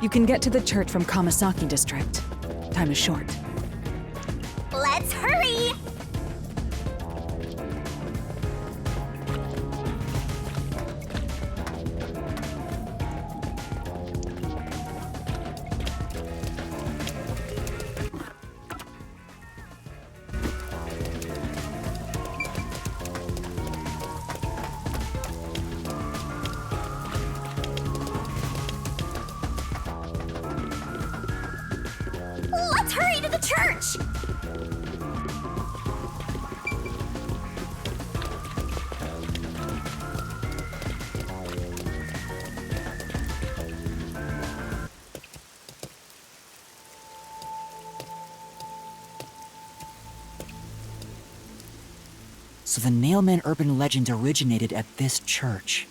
You can get to the church from Kamasaki district. Time is short. Let's hurry! Let's hurry to the church! So the Nailman urban legend originated at this church.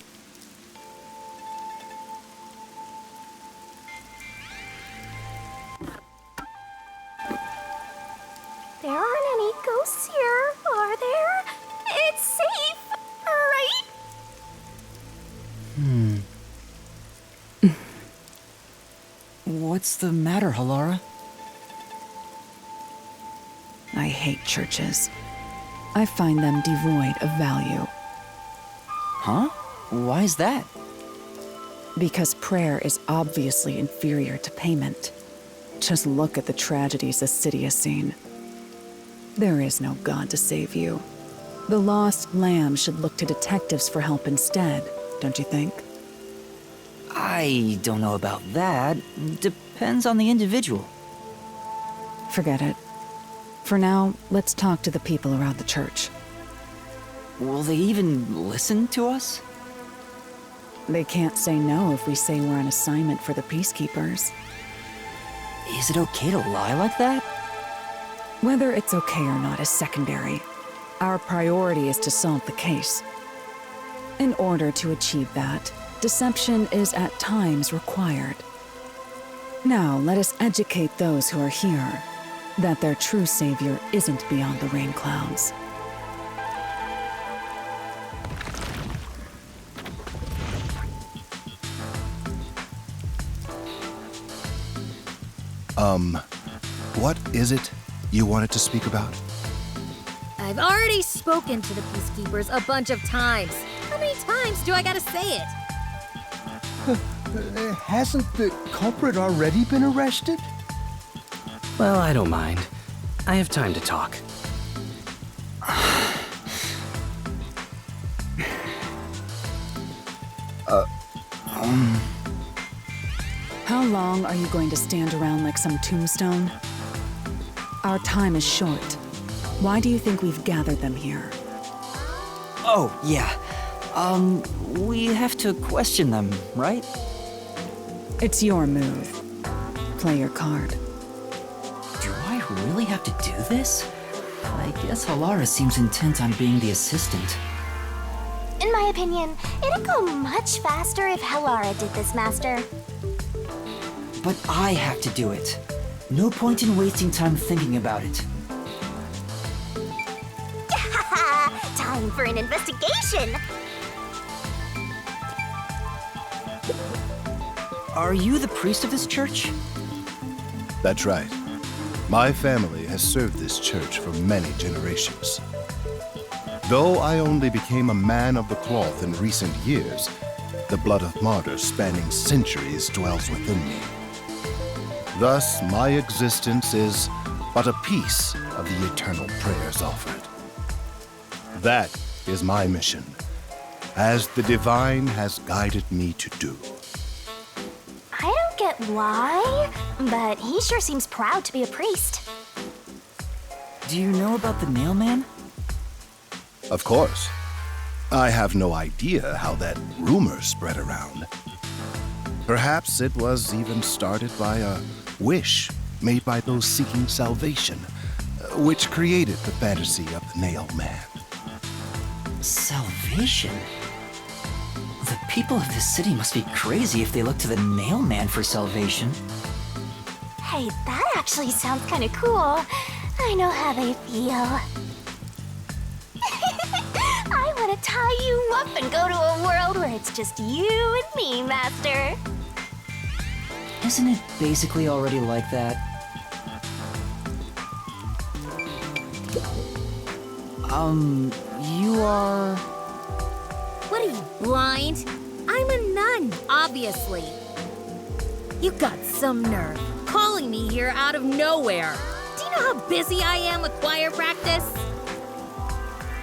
There aren't any ghosts here, are there? It's safe, right? What's the matter, Halara? I hate churches. I find them devoid of value. Huh? Why is that? Because prayer is obviously inferior to payment. Just look at the tragedies the city has seen. There is no God to save you. The lost lamb should look to detectives for help instead, don't you think? I don't know about that. Depends on the individual. Forget it. For now, let's talk to the people around the church. Will they even listen to us? They can't say no if we say we're on assignment for the peacekeepers. Is it okay to lie like that? Whether it's okay or not is secondary. Our priority is to solve the case. In order to achieve that, deception is at times required. Now, let us educate those who are here that their true savior isn't beyond the rain clouds. What is it you wanted to speak about? I've already spoken to the peacekeepers a bunch of times. How many times do I gotta say it? Hasn't the culprit already been arrested? Well, I don't mind. I have time to talk. How long are you going to stand around like some tombstone? Our time is short. Why do you think we've gathered them here? Oh, yeah. We have to question them, right? It's your move. Play your card. Do I really have to do this? I guess Halara seems intent on being the assistant. In my opinion, it'd go much faster if Halara did this, Master. But I have to do it. No point in wasting time thinking about it. Time for an investigation! Are you the priest of this church? That's right. My family has served this church for many generations. Though I only became a man of the cloth in recent years, the blood of martyrs spanning centuries dwells within me. Thus, my existence is but a piece of the eternal prayers offered. That is my mission, as the divine has guided me to do. I don't get why, but he sure seems proud to be a priest. Do you know about the Nailman? Of course. I have no idea how that rumor spread around. Perhaps it was even started by a wish made by those seeking salvation, which created the fantasy of the Nailman. Salvation? The people of this city must be crazy if they look to the Nailman for salvation. Hey, that actually sounds kind of cool. I know how they feel. I want to tie you up and go to a world where it's just you and me, Master. isn't it basically already like that? You are... What are you, blind? I'm a nun, obviously. You got some nerve, calling me here out of nowhere. Do you know how busy I am with choir practice?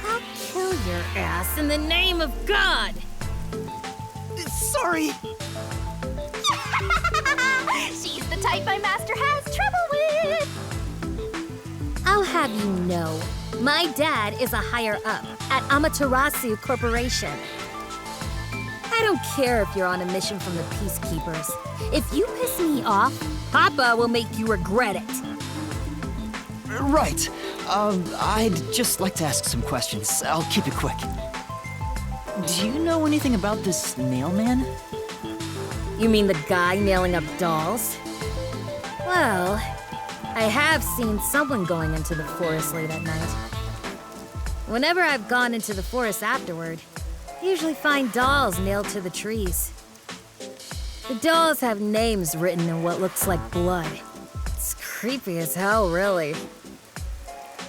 I'll kill your ass in the name of God! Sorry! She's the type my master has trouble with. I'll have you know, my dad is a higher-up at Amaterasu Corporation. I don't care if you're on a mission from the Peacekeepers. If you piss me off, Papa will make you regret it. Right. I'd just like to ask some questions. I'll keep it quick. Do you know anything about this nail man? You mean the guy nailing up dolls? Well, I have seen someone going into the forest late at night. Whenever I've gone into the forest afterward, I usually find dolls nailed to the trees. The dolls have names written in what looks like blood. It's creepy as hell, really.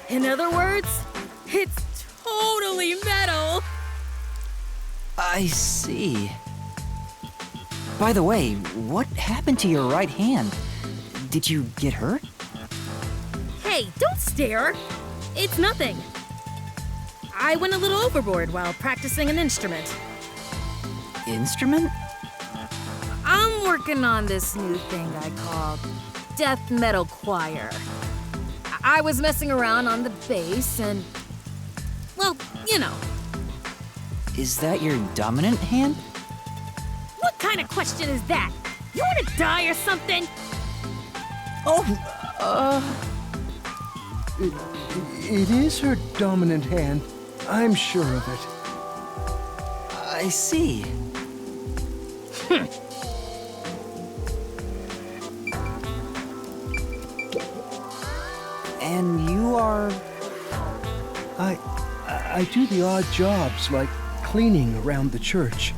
In other words, it's totally metal! I see. By the way, what happened to your right hand? Did you get hurt? Hey, don't stare! It's nothing. I went a little overboard while practicing an instrument. Instrument? I'm working on this new thing I call death metal choir. I was messing around on the bass and, well, you know. Is that your dominant hand? What kind of question is that? You want to die or something? It is her dominant hand. I'm sure of it. I see. And you are... I do the odd jobs like cleaning around the church.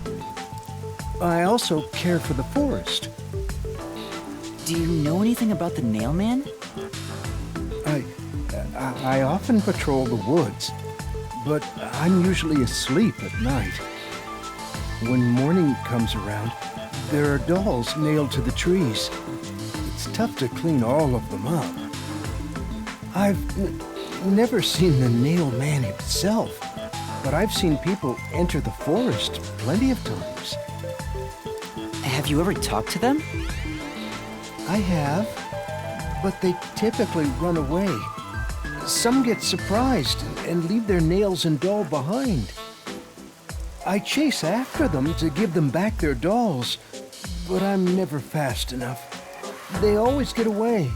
I also care for the forest. Do you know anything about the nail man? I often patrol the woods, but I'm usually asleep at night. When morning comes around, there are dolls nailed to the trees. It's tough to clean all of them up. I've never seen the nail man himself, but I've seen people enter the forest plenty of times. Have you ever talked to them? I have, but they typically run away. Some get surprised and leave their nails and doll behind. I chase after them to give them back their dolls, but I'm never fast enough. They always get away.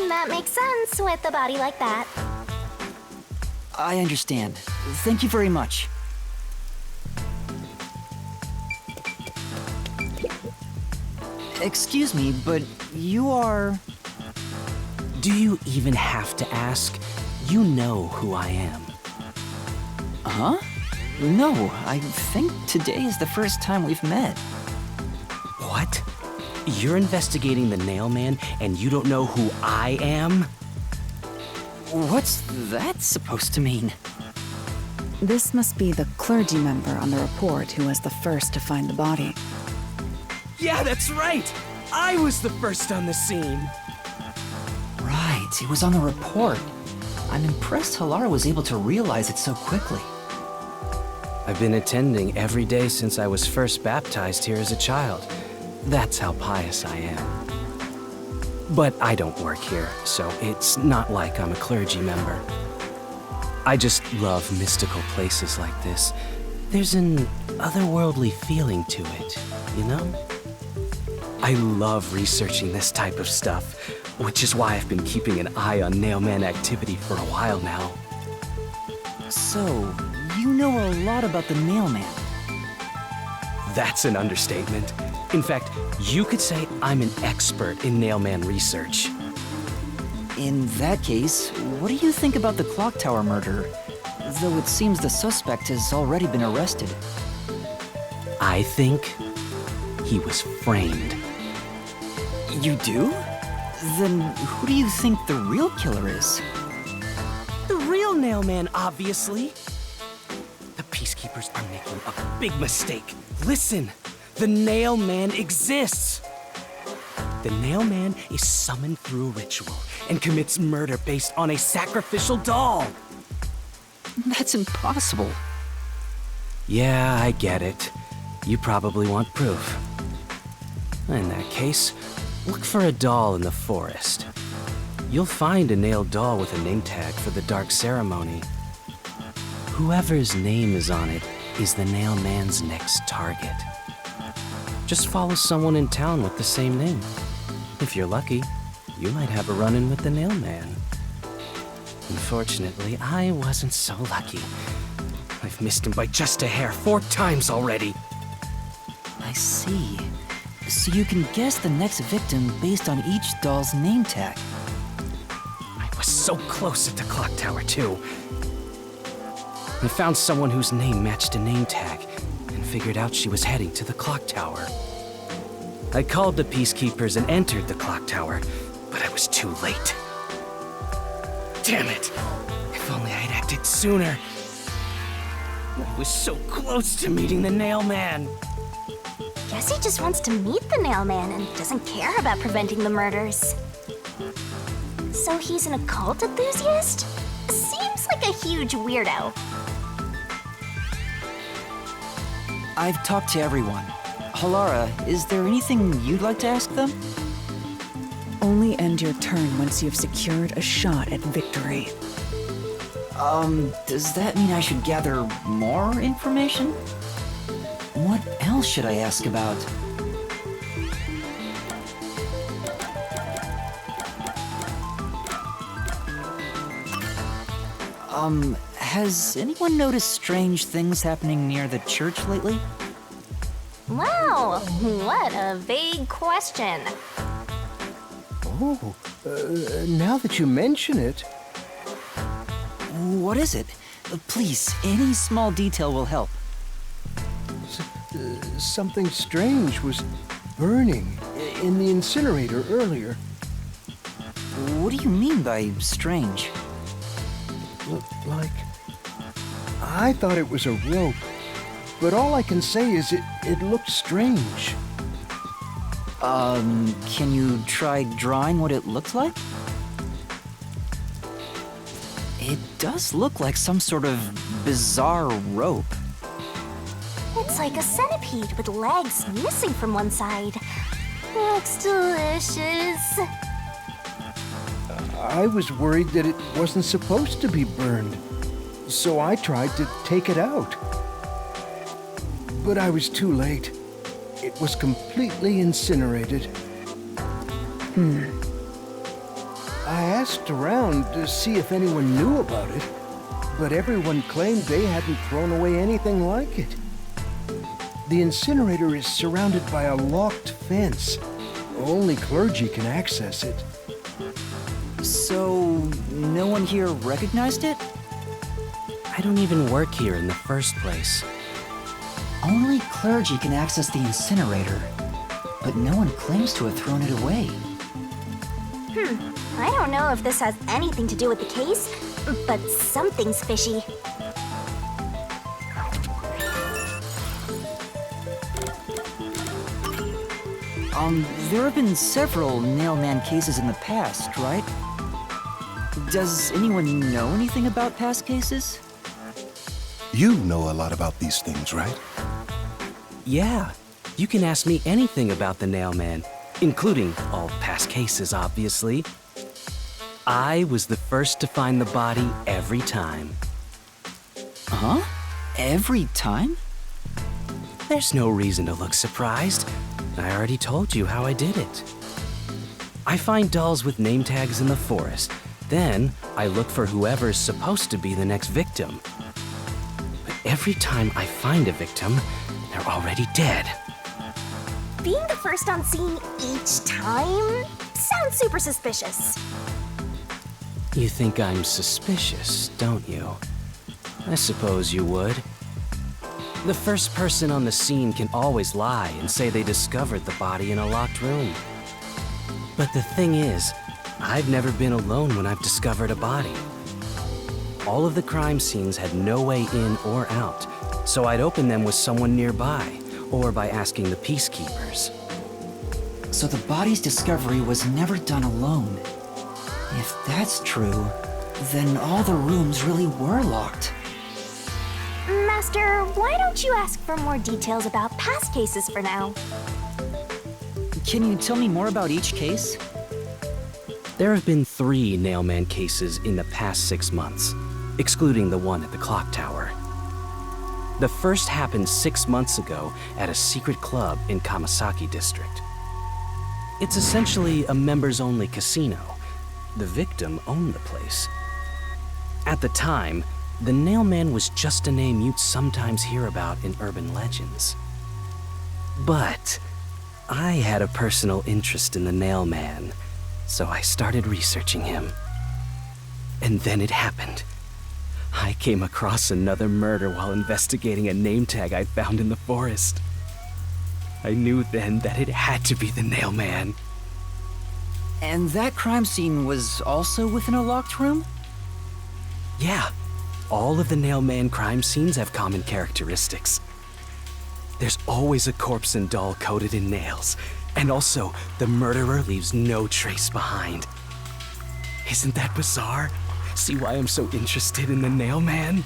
That makes sense with a body like that. I understand. Thank you very much. Excuse me, but you are... Do you even have to ask? You know who I am. Huh? No, I think today is the first time we've met. What? You're investigating the nail man and you don't know who I am? What's that supposed to mean? This must be the clergy member on the report who was the first to find the body. Yeah, that's right! I was the first on the scene! Right, it was on the report. I'm impressed Halara was able to realize it so quickly. I've been attending every day since I was first baptized here as a child. That's how pious I am. But I don't work here, so it's not like I'm a clergy member. I just love mystical places like this. There's an otherworldly feeling to it, you know? I love researching this type of stuff, which is why I've been keeping an eye on Nailman activity for a while now. So, you know a lot about the Nailman. That's an understatement. In fact, you could say I'm an expert in Nailman research. In that case, what do you think about the clock tower murder? Though it seems the suspect has already been arrested. I think he was framed. You do? Then who do you think the real killer is? The real nail man, obviously. The peacekeepers are making a big mistake. Listen, the nail man exists. The nail man is summoned through a ritual and commits murder based on a sacrificial doll. That's impossible. Yeah, I get it. You probably want proof. In that case, look for a doll in the forest. You'll find a nailed doll with a name tag for the dark ceremony. Whoever's name is on it is the nail man's next target. Just follow someone in town with the same name. If you're lucky, you might have a run-in with the nail man. Unfortunately, I wasn't so lucky. I've missed him by just a hair 4 times already. I see. So you can guess the next victim based on each doll's name tag. I was so close at the clock tower, too. I found someone whose name matched a name tag and figured out she was heading to the clock tower. I called the peacekeepers and entered the clock tower, but I was too late. Damn it! If only I had acted sooner. I was so close to meeting the nail man. Guess he just wants to meet the nail man and doesn't care about preventing the murders. So he's an occult enthusiast? Seems like a huge weirdo. I've talked to everyone. Halara, is there anything you'd like to ask them? Only end your turn once you've secured a shot at victory. Does that mean I should gather more information? What else should I ask about? Has anyone noticed strange things happening near the church lately? Wow, what a vague question. Oh, now that you mention it, What is it? Please, any small detail will help. something strange was burning in the incinerator earlier. What do you mean by strange? Like, I thought it was a rope, but all I can say is it looked strange. Can you try drawing what it looks like? It does look like some sort of bizarre rope. It's like a centipede with legs missing from one side. Looks delicious. I was worried that it wasn't supposed to be burned, so I tried to take it out. But I was too late. It was completely incinerated. I asked around to see if anyone knew about it, but everyone claimed they hadn't thrown away anything like it. The incinerator is surrounded by a locked fence. Only clergy can access it. So, no one here recognized it? I don't even work here in the first place. Only clergy can access the incinerator, but no one claims to have thrown it away. I don't know if this has anything to do with the case, but something's fishy. There have been several Nailman cases in the past, right? Does anyone know anything about past cases? You know a lot about these things, right? Yeah, you can ask me anything about the Nailman, including all past cases, obviously. I was the first to find the body every time. Huh? Every time? There's no reason to look surprised. I already told you how I did it. I find dolls with name tags in the forest. Then, I look for whoever's supposed to be the next victim. But every time I find a victim, they're already dead. Being the first on scene each time sounds super suspicious. You think I'm suspicious, don't you? I suppose you would. The first person on the scene can always lie and say they discovered the body in a locked room. But the thing is, I've never been alone when I've discovered a body. All of the crime scenes had no way in or out, so I'd open them with someone nearby, or by asking the peacekeepers. So the body's discovery was never done alone. If that's true, then all the rooms really were locked. Master, why don't you ask for more details about past cases for now? Can you tell me more about each case? There have been 3 Nailman cases in the past 6 months, excluding the one at the clock tower. The first happened 6 months ago at a secret club in Kamasaki district. It's essentially a members-only casino. The victim owned the place. At the time, the Nailman was just a name you'd sometimes hear about in urban legends. But I had a personal interest in the Nailman, so I started researching him. And then it happened. I came across another murder while investigating a name tag I found in the forest. I knew then that it had to be the Nailman. And that crime scene was also within a locked room? Yeah, all of the Nailman crime scenes have common characteristics. There's always a corpse and doll coated in nails, and also the murderer leaves no trace behind. Isn't that bizarre? See why I'm so interested in the Nailman?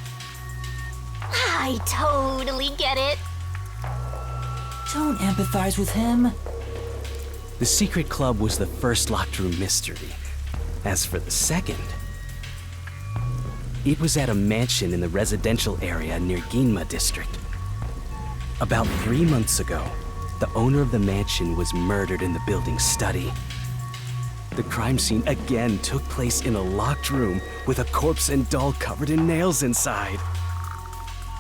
I totally get it. Don't empathize with him. The secret club was the first locked room mystery. As for the second, it was at a mansion in the residential area near Ginma district. About 3 months ago, the owner of the mansion was murdered in the building's study. The crime scene again took place in a locked room with a corpse and doll covered in nails inside.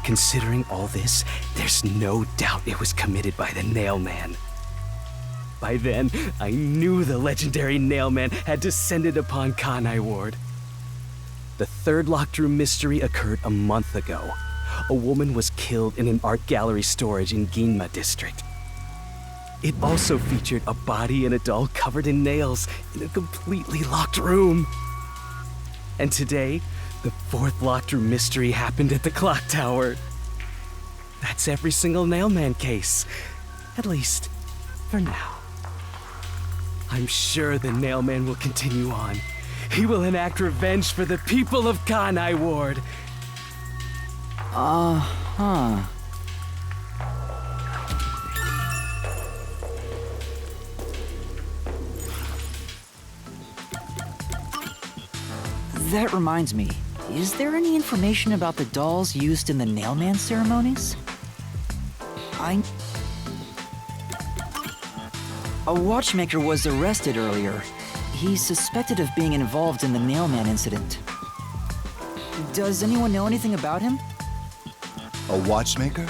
Considering all this, there's no doubt it was committed by the Nailman. By then, I knew the legendary Nailman had descended upon Kanai Ward. The third locked room mystery occurred a month ago. A woman was killed in an art gallery storage in Ginma district. It also featured a body and a doll covered in nails in a completely locked room. And today, the fourth locked room mystery happened at the clock tower. That's every single Nailman case. At least, for now. I'm sure the Nailman will continue on. He will enact revenge for the people of Kanai Ward. Uh-huh. That reminds me, is there any information about the dolls used in the Nailman ceremonies? A watchmaker was arrested earlier. He's suspected of being involved in the Nailman incident. Does anyone know anything about him? A watchmaker?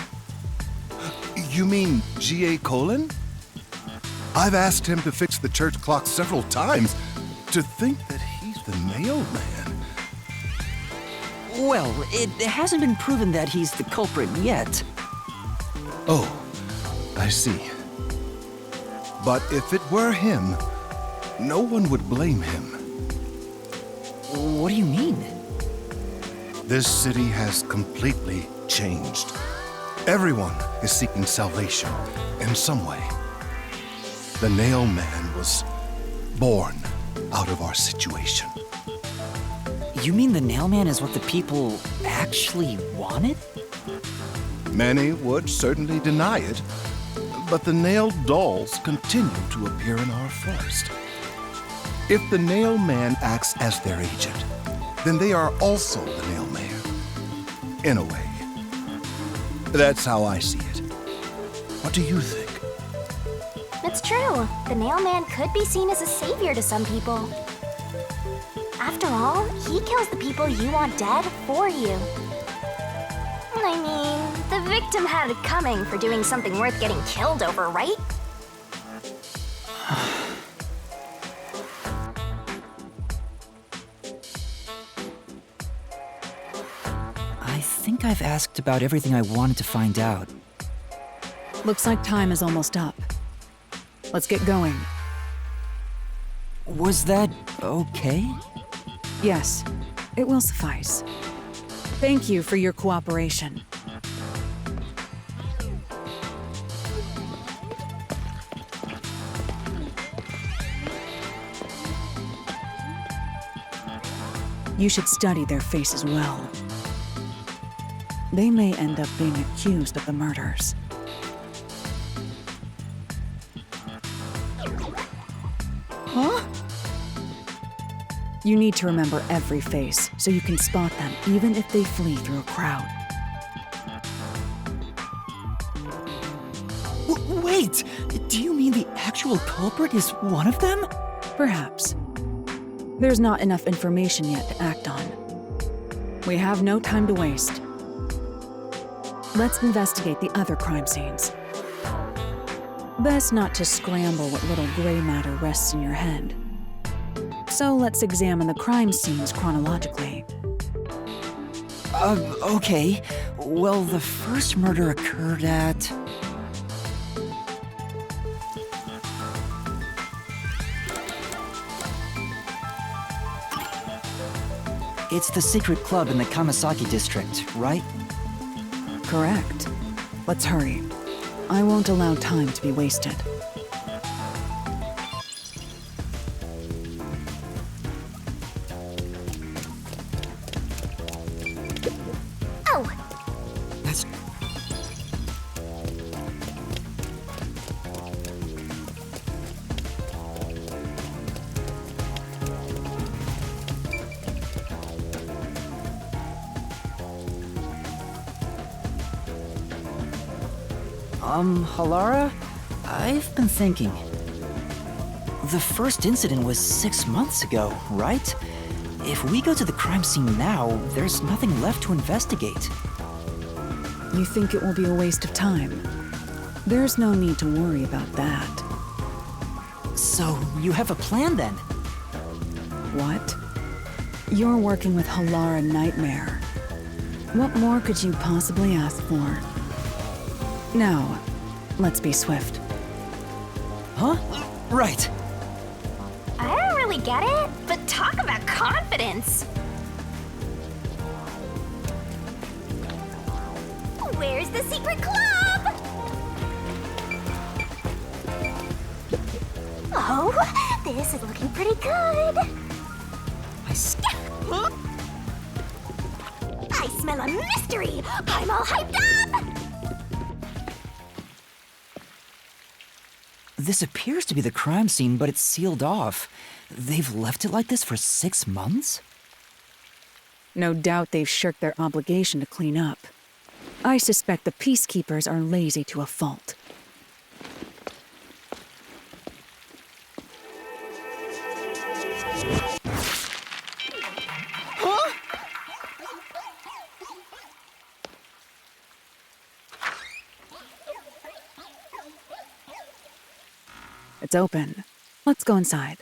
You mean G.A. Colin? I've asked him to fix the church clock several times. To think that he's the Nailman. Well, it hasn't been proven that he's the culprit yet. Oh, I see. But if it were him, no one would blame him. What do you mean? This city has completely changed. Everyone is seeking salvation in some way. The Nailman was born out of our situation. You mean the Nailman is what the people actually wanted? Many would certainly deny it, but the nailed dolls continue to appear in our forest. If the Nailman acts as their agent, then they are also the Nailman. In a way. That's how I see it. What do you think? It's true. The Nailman could be seen as a savior to some people. After all, he kills the people you want dead for you. I mean, the victim had it coming for doing something worth getting killed over, right? I think I've asked about everything I wanted to find out. Looks like time is almost up. Let's get going. Was that okay? Yes, it will suffice. Thank you for your cooperation. You should study their faces well. They may end up being accused of the murders. Huh? You need to remember every face so you can spot them even if they flee through a crowd. Wait! Do you mean the actual culprit is one of them? Perhaps. There's not enough information yet to act on. We have no time to waste. Let's investigate the other crime scenes. Best not to scramble what little gray matter rests in your head. So let's examine the crime scenes chronologically. Okay. Well, the first murder occurred at... It's the secret club in the Kamasaki district, right? Correct. Let's hurry. I won't allow time to be wasted. Oh, That's... Halara? I've been thinking. The first incident was 6 months ago, right? If we go to the crime scene now, there's nothing left to investigate. You think it will be a waste of time? There's no need to worry about that. So, you have a plan then? What? You're working with Halara Nightmare. What more could you possibly ask for? Now, let's be swift. Huh? Right. I don't really get it, but talk about confidence. Where's the secret club? Oh, this is looking pretty good. I smell a mystery. I'm all hyped up. This appears to be the crime scene, but it's sealed off. They've left it like this for 6 months? No doubt they've shirked their obligation to clean up. I suspect the peacekeepers are lazy to a fault. It's open. Let's go inside.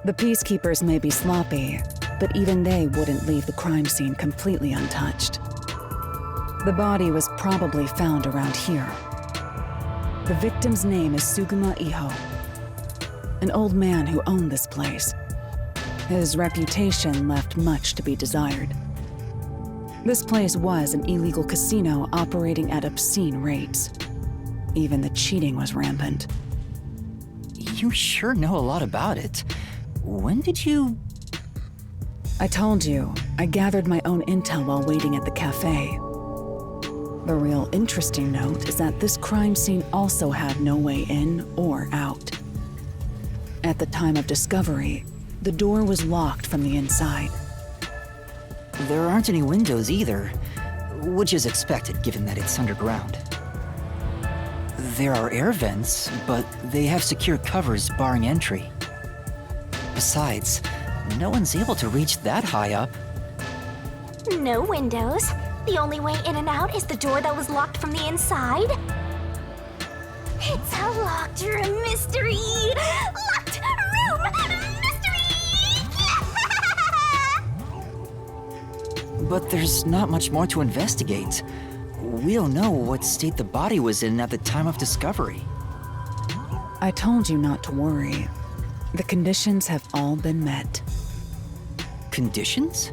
The peacekeepers may be sloppy, but even they wouldn't leave the crime scene completely untouched. The body was probably found around here. The victim's name is Sugima Iho, an old man who owned this place. His reputation left much to be desired. This place was an illegal casino operating at obscene rates. Even the cheating was rampant. You sure know a lot about it. When did you... I told you, I gathered my own intel while waiting at the cafe. The real interesting note is that this crime scene also had no way in or out. At the time of discovery, the door was locked from the inside. There aren't any windows either, which is expected given that it's underground. There are air vents, but they have secure covers barring entry. Besides, no one's able to reach that high up. No windows. The only way in and out is the door that was locked from the inside. It's a locked room mystery! Locked room mystery! But there's not much more to investigate. We don't know what state the body was in at the time of discovery. I told you not to worry. The conditions have all been met. Conditions?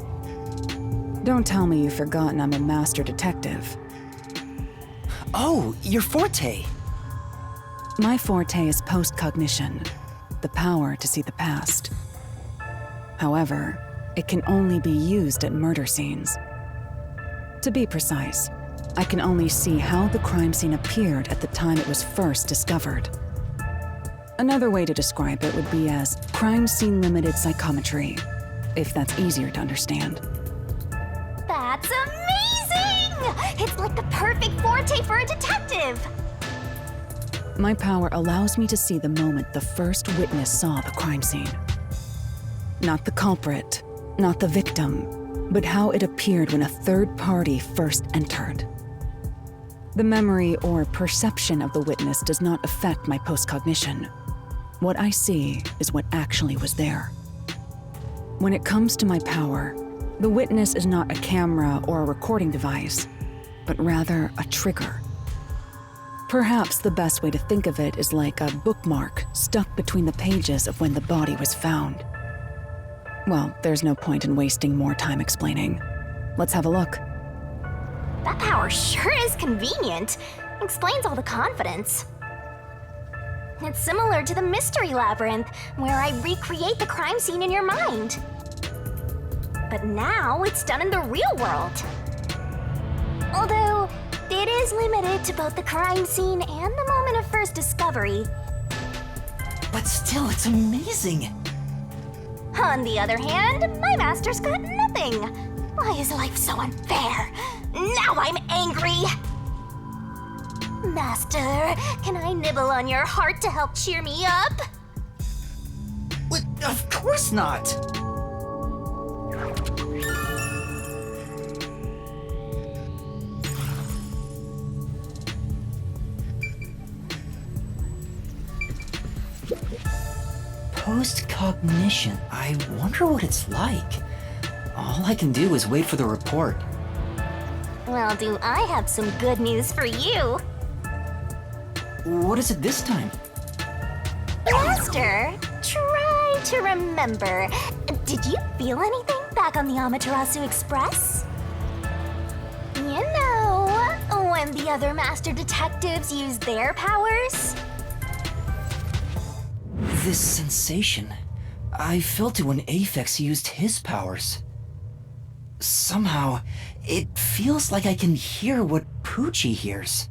Don't tell me you've forgotten I'm a master detective. Oh, your forte! My forte is postcognition, the power to see the past. However, it can only be used at murder scenes. To be precise, I can only see how the crime scene appeared at the time it was first discovered. Another way to describe it would be as crime scene limited psychometry, if that's easier to understand. That's amazing! It's like the perfect forte for a detective! My power allows me to see the moment the first witness saw the crime scene. Not the culprit, not the victim, but how it appeared when a third party first entered. The memory or perception of the witness does not affect my postcognition. What I see is what actually was there. When it comes to my power, the witness is not a camera or a recording device, but rather a trigger. Perhaps the best way to think of it is like a bookmark stuck between the pages of when the body was found. Well, there's no point in wasting more time explaining. Let's have a look. That power sure is convenient. Explains all the confidence. It's similar to the mystery labyrinth, where I recreate the crime scene in your mind. But now it's done in the real world. Although, it is limited to both the crime scene and the moment of first discovery. But still, it's amazing! On the other hand, my master's got nothing. Why is life so unfair? Now I'm angry! Master, can I nibble on your heart to help cheer me up? What? Of course not! Postcognition. I wonder what it's like. All I can do is wait for the report. Well, do I have some good news for you? What is it this time? Master, try to remember. Did you feel anything back on the Amaterasu Express? You know, when the other master detectives used their powers? This sensation. I felt it when Aphex used his powers. Somehow, it feels like I can hear what Poochie hears.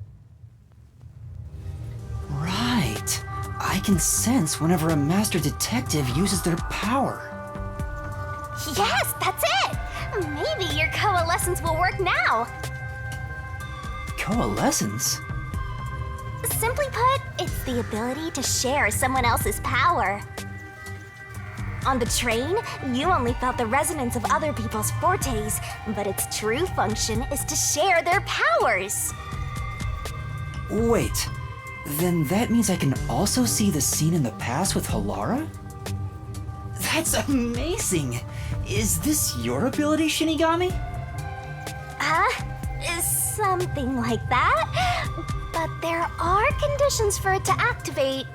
Right. I can sense whenever a master detective uses their power. Yes, that's it! Maybe your coalescence will work now. Coalescence? Simply put, it's the ability to share someone else's power. On the train, you only felt the resonance of other people's fortes, but its true function is to share their powers. Wait, then that means I can also see the scene in the past with Halara? That's amazing! Is this your ability, Shinigami? Something like that. But there are conditions for it to activate.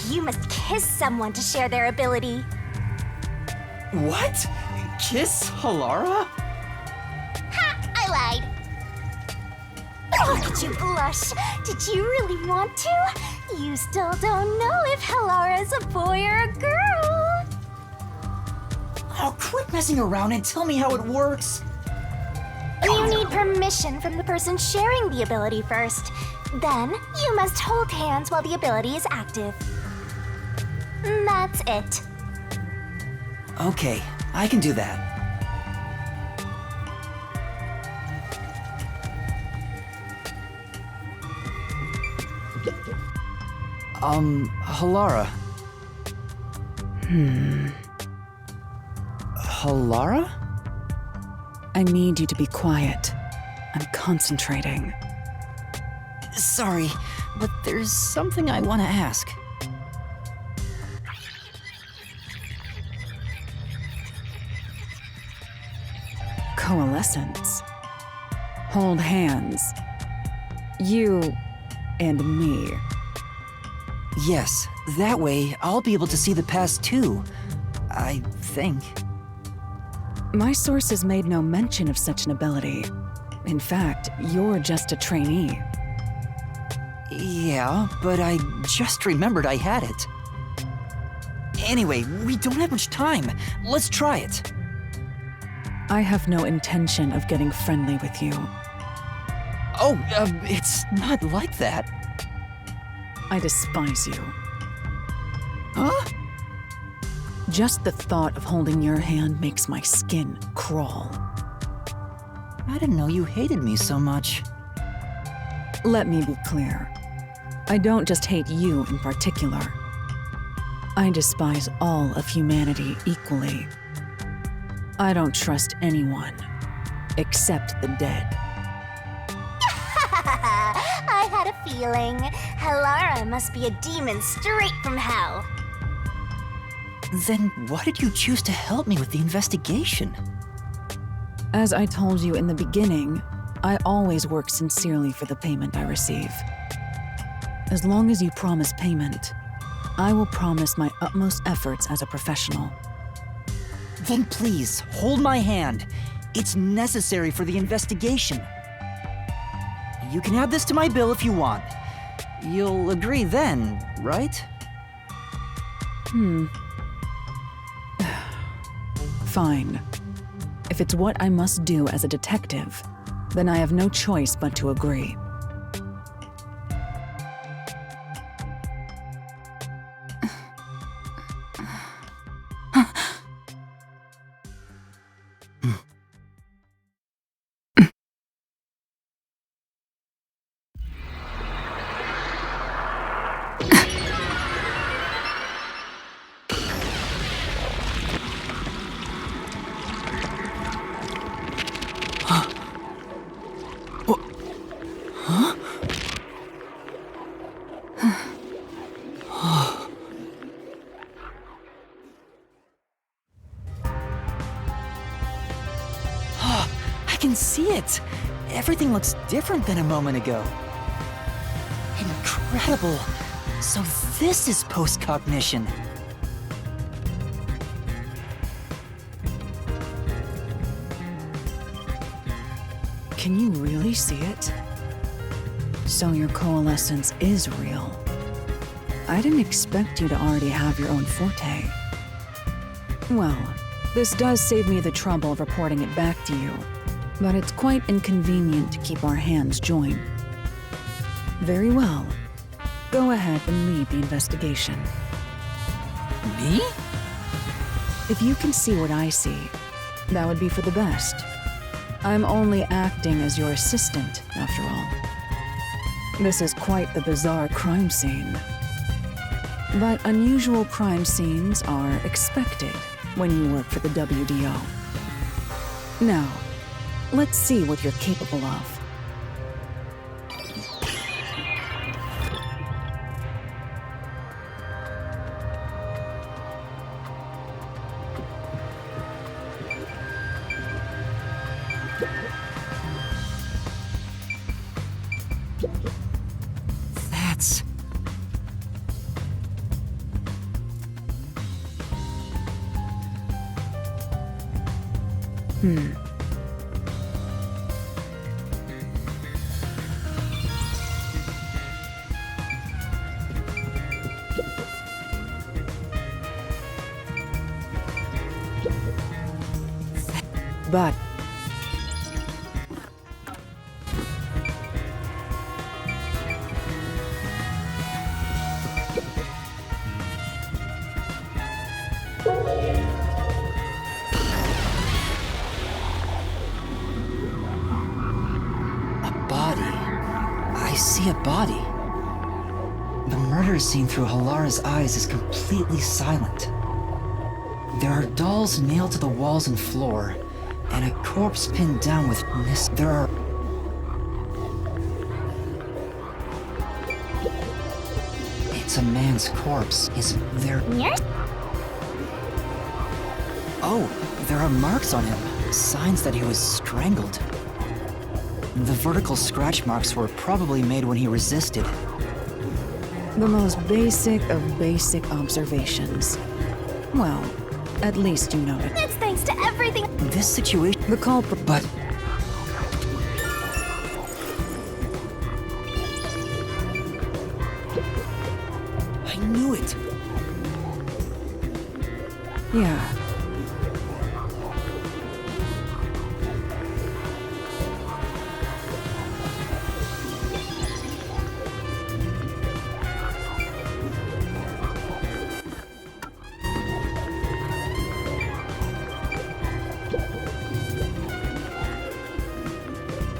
You must kiss someone to share their ability. What? Kiss Halara? Ha! I lied. Look at you blush. Did you really want to? You still don't know if Halara's a boy or a girl. Oh, quit messing around and tell me how it works. You need permission from the person sharing the ability first. Then, you must hold hands while the ability is active. That's it. Okay, I can do that. Halara. Halara? I need you to be quiet. I'm concentrating. Sorry, but there's something I want to ask. Coalescence. Hold hands. You and me. Yes, that way I'll be able to see the past too. I think. My sources made no mention of such an ability. In fact, you're just a trainee. Yeah, but I just remembered I had it. Anyway, we don't have much time. Let's try it. I have no intention of getting friendly with you. Oh, it's not like that. I despise you. Huh? Just the thought of holding your hand makes my skin crawl. I didn't know you hated me so much. Let me be clear. I don't just hate you in particular. I despise all of humanity equally. I don't trust anyone, except the dead. I had a feeling. Halara must be a demon straight from hell. Then why did you choose to help me with the investigation? As I told you in the beginning, I always work sincerely for the payment I receive. As long as you promise payment, I will promise my utmost efforts as a professional. Then please, hold my hand. It's necessary for the investigation. You can add this to my bill if you want. You'll agree then, right? Fine. If it's what I must do as a detective, then I have no choice but to agree. I can see it. Everything looks different than a moment ago. Incredible. So this is post-cognition. Can you really see it? So your coalescence is real. I didn't expect you to already have your own forte. Well, this does save me the trouble of reporting it back to you, but it's quite inconvenient to keep our hands joined. Very well. Go ahead and lead the investigation. Me? If you can see what I see, that would be for the best. I'm only acting as your assistant, after all. This is quite the bizarre crime scene. But unusual crime scenes are expected when you work for the WDO. Now, let's see what you're capable of. That's... But I see a body. The murder scene through Halara's eyes is completely silent. There are dolls nailed to the walls and floor, and a corpse pinned down with there are... It's a man's corpse, isn't there? Yours? Oh, there are marks on him. Signs that he was strangled. The vertical scratch marks were probably made when he resisted. The most basic of basic observations. Well, at least you know it. It's thanks to everything. This situation... The culprit... But... I knew it. Yeah.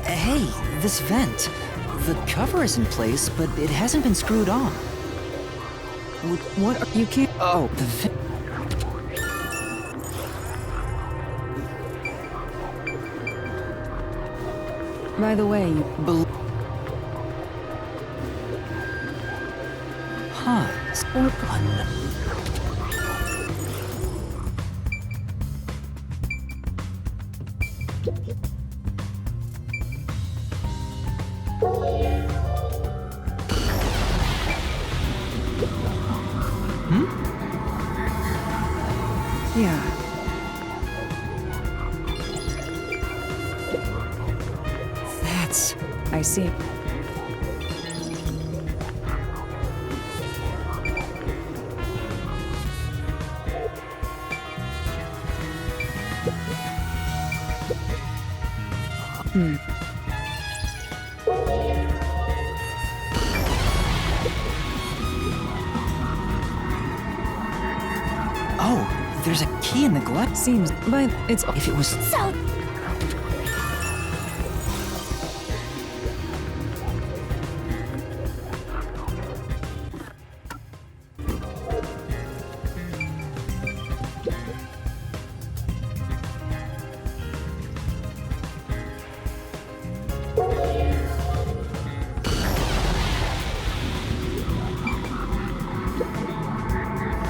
Hey, this vent. The cover is in place, but it hasn't been screwed on. What are... You can't... Oh, the vent... By the way, Huh. Sport one. yeah. That's... I see. Oh, there's a key in the glass. Seems... But it's... If it was... So,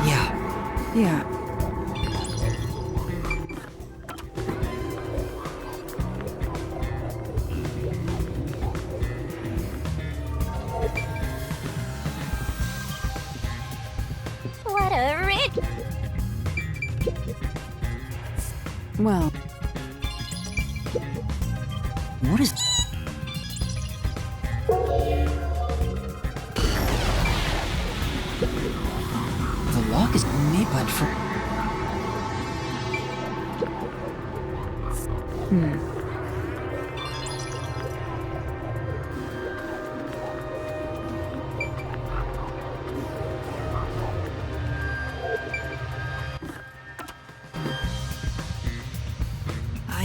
Yeah. Yeah. what a rich. Well, What is... The lock is made but for...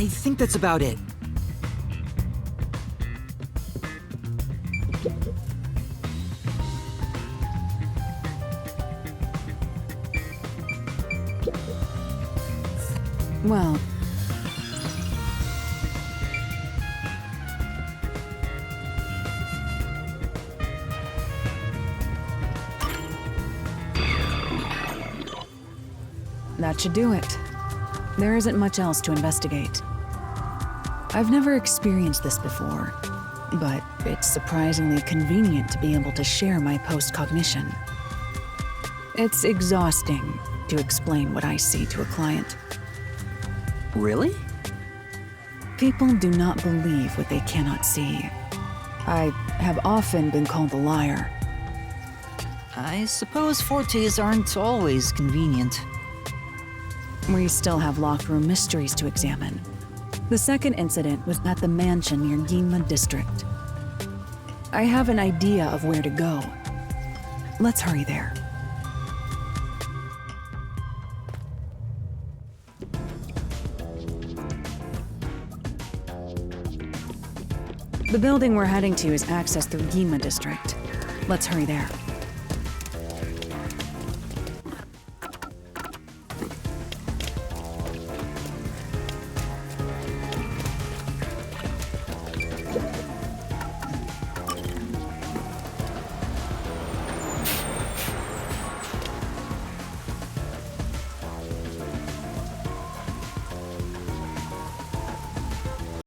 I think that's about it. well... That should do it. There isn't much else to investigate. I've never experienced this before, but it's surprisingly convenient to be able to share my post-cognition. It's exhausting to explain what I see to a client. Really? People do not believe what they cannot see. I have often been called a liar. I suppose fortes aren't always convenient. We still have locked room mysteries to examine. The second incident was at the mansion near Ginma District. I have an idea of where to go. Let's hurry there. The building we're heading to is accessed through Ginma District. Let's hurry there.